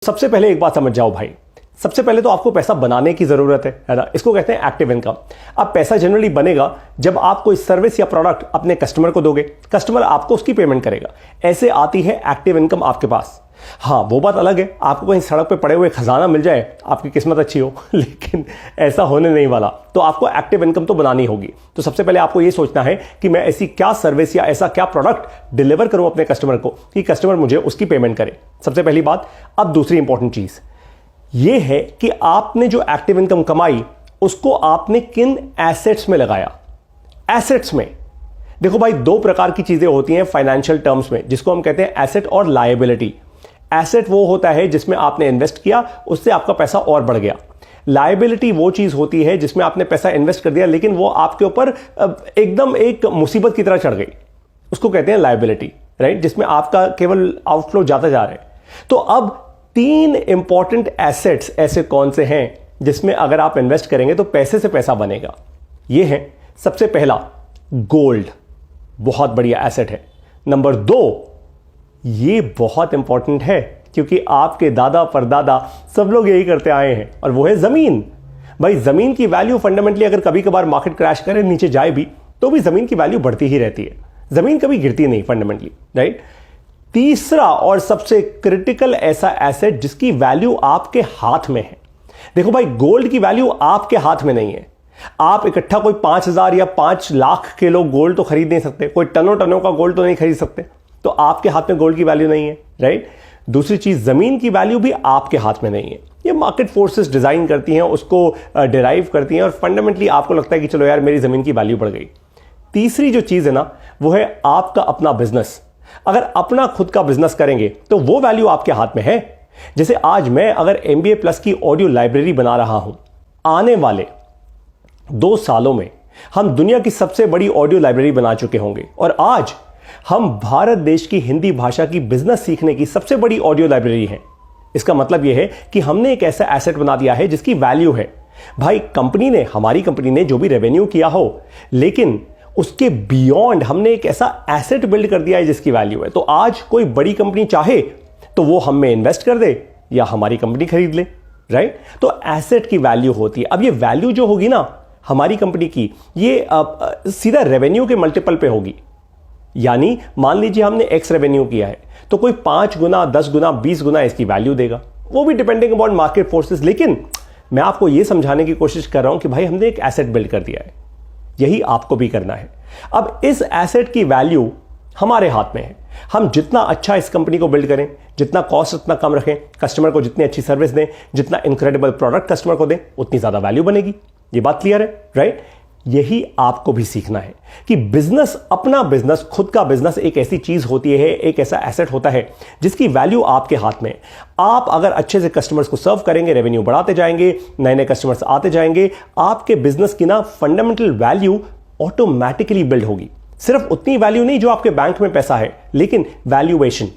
सबसे पहले एक बात समझ जाओ भाई, सबसे पहले तो आपको पैसा बनाने की जरूरत है ना। इसको कहते हैं एक्टिव इनकम। अब पैसा जनरली बनेगा जब आप कोई सर्विस या प्रोडक्ट अपने कस्टमर को दोगे, कस्टमर आपको उसकी पेमेंट करेगा, ऐसे आती है एक्टिव इनकम आपके पास। हाँ, वो बात अलग है, आपको कहीं सड़क पे पड़े हुए खजाना मिल जाए, आपकी किस्मत अच्छी हो, लेकिन ऐसा होने नहीं वाला। तो आपको एक्टिव इनकम तो बनानी होगी। तो सबसे पहले आपको यह सोचना है कि मैं ऐसी क्या सर्विस या ऐसा क्या प्रोडक्ट डिलीवर करूं अपने कस्टमर को कि कस्टमर मुझे उसकी पेमेंट करे। सबसे पहली बात। अब दूसरी इंपॉर्टेंट चीज यह है कि आपने जो एक्टिव इनकम कमाई उसको आपने किन एसेट्स में लगाया। एसेट्स में देखो भाई, दो प्रकार की चीजें होती हैं फाइनेंशियल टर्म्स में, जिसको हम कहते हैं एसेट और लायबिलिटी। एसेट वो होता है जिसमें आपने इन्वेस्ट किया, उससे आपका पैसा और बढ़ गया। लायबिलिटी वो चीज होती है जिसमें आपने पैसा इन्वेस्ट कर दिया लेकिन वो आपके ऊपर एकदम एक मुसीबत की तरह चढ़ गई, उसको कहते हैं लायबिलिटी, राइट, जिसमें आपका केवल आउटफ्लो जाता जा रहा है। तो अब तीन इंपॉर्टेंट एसेट्स ऐसे कौन से हैं जिसमें अगर आप इन्वेस्ट करेंगे तो पैसे से पैसा बनेगा। ये है सबसे पहला गोल्ड, बहुत बढ़िया एसेट है। नंबर दो, ये बहुत इंपॉर्टेंट है क्योंकि आपके दादा परदादा सब लोग यही करते आए हैं, और वो है जमीन। भाई जमीन की वैल्यू फंडामेंटली अगर कभी कभार मार्केट क्रैश करे, नीचे जाए भी, तो भी जमीन की वैल्यू बढ़ती ही रहती है, जमीन कभी गिरती नहीं फंडामेंटली, राइट। तीसरा और सबसे क्रिटिकल ऐसा एसेट जिसकी वैल्यू आपके हाथ में है। देखो भाई, गोल्ड की वैल्यू आपके हाथ में नहीं है। आप इकट्ठा कोई 5,000 या 5 लाख किलो गोल्ड तो खरीद नहीं सकते, कोई टनों टनों का गोल्ड तो नहीं खरीद सकते, तो आपके हाथ में गोल्ड की वैल्यू नहीं है, राइट। दूसरी चीज, जमीन की वैल्यू भी आपके हाथ में नहीं है। ये मार्केट फोर्सेस डिजाइन करती हैं, उसको डिराइव करती हैं, और फंडामेंटली आपको लगता है कि चलो यार मेरी जमीन की वैल्यू बढ़ गई। तीसरी जो चीज है ना, वो है आपका अपना बिजनेस। अगर अपना खुद का बिजनेस करेंगे तो वो वैल्यू आपके हाथ में है। जैसे आज मैं अगर MBA प्लस की ऑडियो लाइब्रेरी बना रहा हूं, आने वाले 2 सालों में हम दुनिया की सबसे बड़ी ऑडियो लाइब्रेरी बना चुके होंगे, और आज हम भारत देश की हिंदी भाषा की बिजनेस सीखने की सबसे बड़ी ऑडियो लाइब्रेरी है। इसका मतलब यह है कि हमने एक ऐसा एसेट बना दिया है जिसकी वैल्यू है। भाई कंपनी ने, हमारी कंपनी ने जो भी रेवेन्यू किया हो, लेकिन उसके बियॉन्ड हमने एक ऐसा एसेट बिल्ड कर दिया है जिसकी वैल्यू है। तो आज कोई बड़ी कंपनी चाहे तो वो हम में इन्वेस्ट कर दे या हमारी कंपनी खरीद ले, राइट। तो एसेट की वैल्यू होती है। अब ये वैल्यू जो होगी ना हमारी कंपनी की, ये सीधा रेवेन्यू के मल्टीपल पे होगी। यानी मान लीजिए हमने X रेवेन्यू किया है, तो कोई 5 गुना, 10 गुना, 20 गुना इसकी वैल्यू देगा, वो भी डिपेंडिंग अपॉन मार्केट फोर्सेस। लेकिन मैं आपको यह समझाने की कोशिश कर रहा हूं कि भाई हमने एक एसेट बिल्ड कर दिया है, यही आपको भी करना है। अब इस एसेट की वैल्यू हमारे हाथ में है। हम जितना अच्छा इस कंपनी को बिल्ड करें, जितना कॉस्ट उतना कम रखें, कस्टमर को जितनी अच्छी सर्विस दें, जितना इनक्रेडिबल प्रोडक्ट कस्टमर को दें, उतनी ज्यादा वैल्यू बनेगी। ये बात क्लियर है, राइट। यही आपको भी सीखना है कि बिजनेस, अपना बिजनेस, खुद का बिजनेस एक ऐसी चीज होती है, एक ऐसा एसेट होता है जिसकी वैल्यू आपके हाथ में। आप अगर अच्छे से कस्टमर्स को सर्व करेंगे, रेवेन्यू बढ़ाते जाएंगे, नए नए कस्टमर्स आते जाएंगे, आपके बिजनेस की ना फंडामेंटल वैल्यू ऑटोमेटिकली बिल्ड होगी। सिर्फ उतनी वैल्यू नहीं जो आपके बैंक में पैसा है, लेकिन वैल्यूएशन,